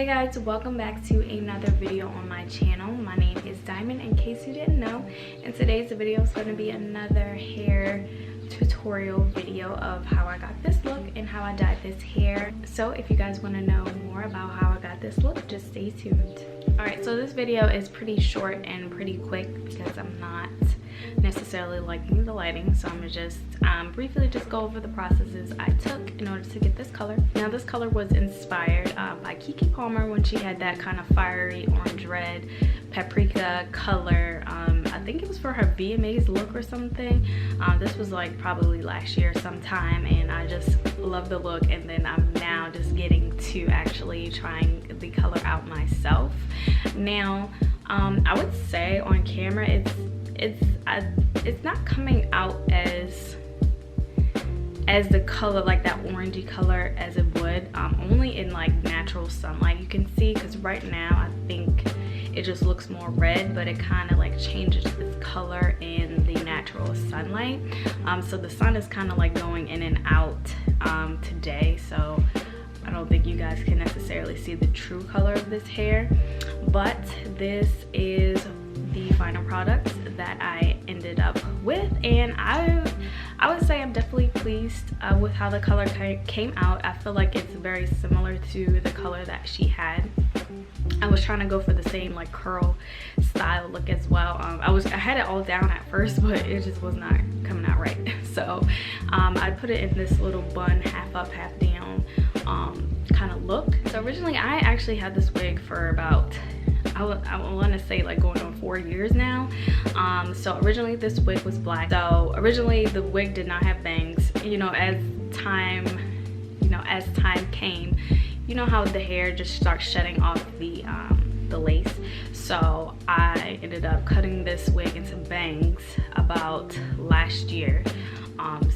Hey guys, welcome back to another video on my channel. My name is Diamond, in case you didn't know, and today's video is going to be another hair tutorial video of how I got this look and how I dyed this hair. So if you guys want to know more about how I got this look, just stay tuned. Alright, so this video is pretty short and pretty quick because I'm not necessarily liking the lighting, so I'm gonna just briefly just go over the processes I took in order to get this color. Now this color was inspired by Keke when she had that kind of fiery orange red paprika color. I think it was for her VMAs look or something. This was like probably last year sometime, and I just love the look, and then I'm now just getting to actually trying the color out myself. Now I would say on camera it's not coming out as the color, like that orangey color, as it would only in like natural sunlight. You can see, because right now I think it just looks more red, but it kind of like changes its color in the natural sunlight. So the sun is kind of like going in and out today, so I don't think you guys can necessarily see the true color of this hair, but this is the final product that I ended up with, and I would say I'm definitely pleased with how the color came out. I feel like it's very similar to the color that she had. I was trying to go for the same like curl style look as well. I had it all down at first, but it just was not coming out right. So I put it in this little bun, half up, half down kind of look. So originally I actually had this wig for about, I want to say like going on 4 years now. So originally this wig was black. So originally the wig did not have bangs. You know, as time came, you know how the hair just starts shedding off the lace. So I ended up cutting this wig into bangs about last year.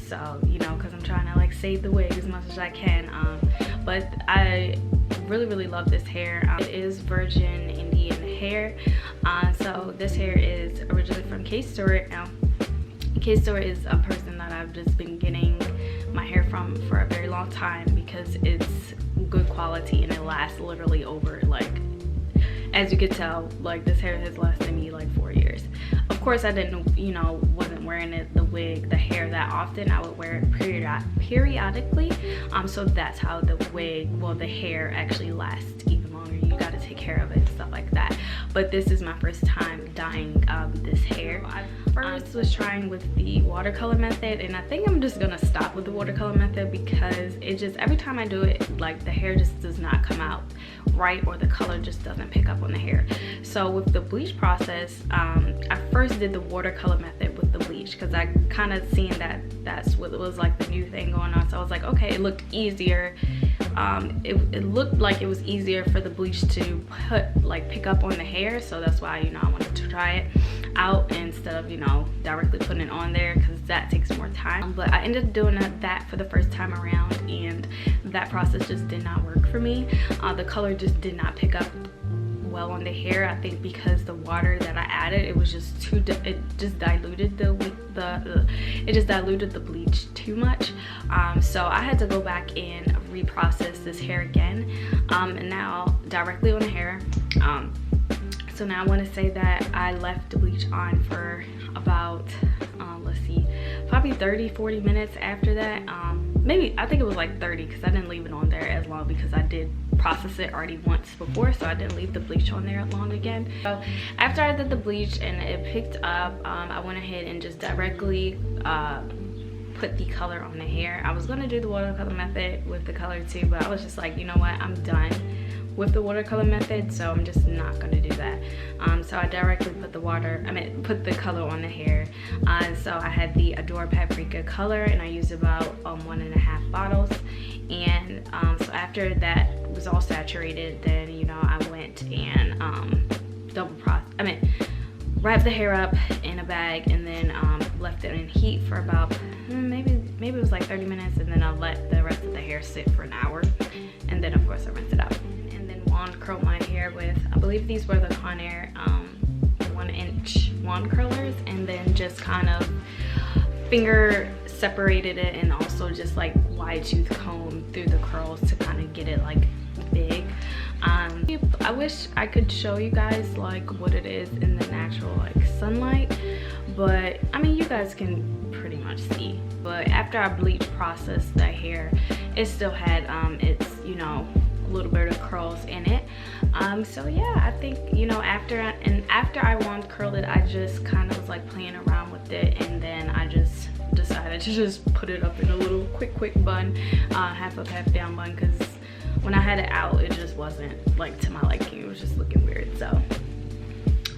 So you know, because I'm trying to like save the wig as much as I can. But I really love this hair. It is virgin Indian hair. So this hair is originally from Keke. Now Keke is a person that I've just been getting my hair from for a very long time, because it's good quality and it lasts literally over, like, as you could tell, like this hair has lasted me like 4 years. Of course I didn't, you know, wasn't wearing the hair that often. I would wear it periodically. So that's how the hair actually lasts even longer. You got to take care of it and stuff like that. But this is my first time dyeing this hair. I first was trying with the watercolor method, and I think I'm just gonna stop with the watercolor method because it just, every time I do it, like the hair just does not come out right, or the color just doesn't pick up on the hair. So with the bleach process, I first did the watercolor method with the bleach because I kind of seen that that's what was like the new thing going on. So I was like, okay, it looked easier. It looked like it was easier for the bleach to pick up on the hair, so that's why, you know, I wanted to try it out instead of, you know, directly putting it on there, because that takes more time. But I ended up doing that for the first time around, and that process just did not work for me. The color just did not pick up well on the hair. I think because the water that I added, it was just it just diluted the bleach too much. So I had to go back and reprocess this hair again, and now directly on the hair. So now I want to say that I left the bleach on for about let's see, probably 30-40 minutes after that. Maybe, I think it was like 30, because I didn't leave it on there as long, because I did process it already once before, so I didn't leave the bleach on there long again. So after I did the bleach and it picked up, I went ahead and just directly put the color on the hair. I was going to do the watercolor method with the color too, but I was just like, you know what, I'm done with the watercolor method, so I'm just not going to do that. So I directly put the color on the hair. So I had the Adore Paprika color, and I used about 1.5 bottles. And so after that was all saturated, then, you know, I went and wrapped the hair up in a bag, and then left it in heat for about maybe it was like 30 minutes, and then I let the rest of the hair sit for an hour, and then of course I rinsed it out. And then wand curled my hair with, I believe these were the Conair 1-inch wand curlers, and then just kind of finger separated it, and also just like wide tooth comb through the curls to kind of get it like big. I wish I could show you guys like what it is in the natural like sunlight, but I mean you guys can pretty much see. But after I bleach processed the hair, it still had its, you know, a little bit of curls in it. So yeah, I think, you know, after I wand curled it, I just kind of was like playing around with it, and then I just decided to just put it up in a little quick bun, half up half down bun, because when I had it out it just wasn't like to my liking. It was just looking weird. So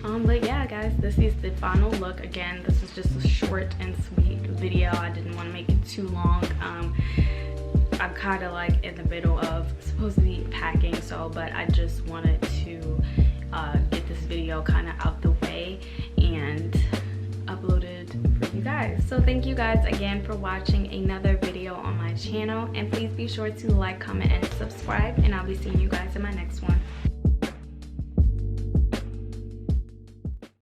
but yeah guys, this is the final look. Again, this is just a short and sweet video. I didn't want to make it too long. I'm kind of like in the middle of supposed to be packing, so but I just wanted to get this video kind of out the way and uploaded for you guys. So thank you guys again for watching another video on my channel, and please be sure to like, comment, and subscribe, and I'll be seeing you guys in my next one.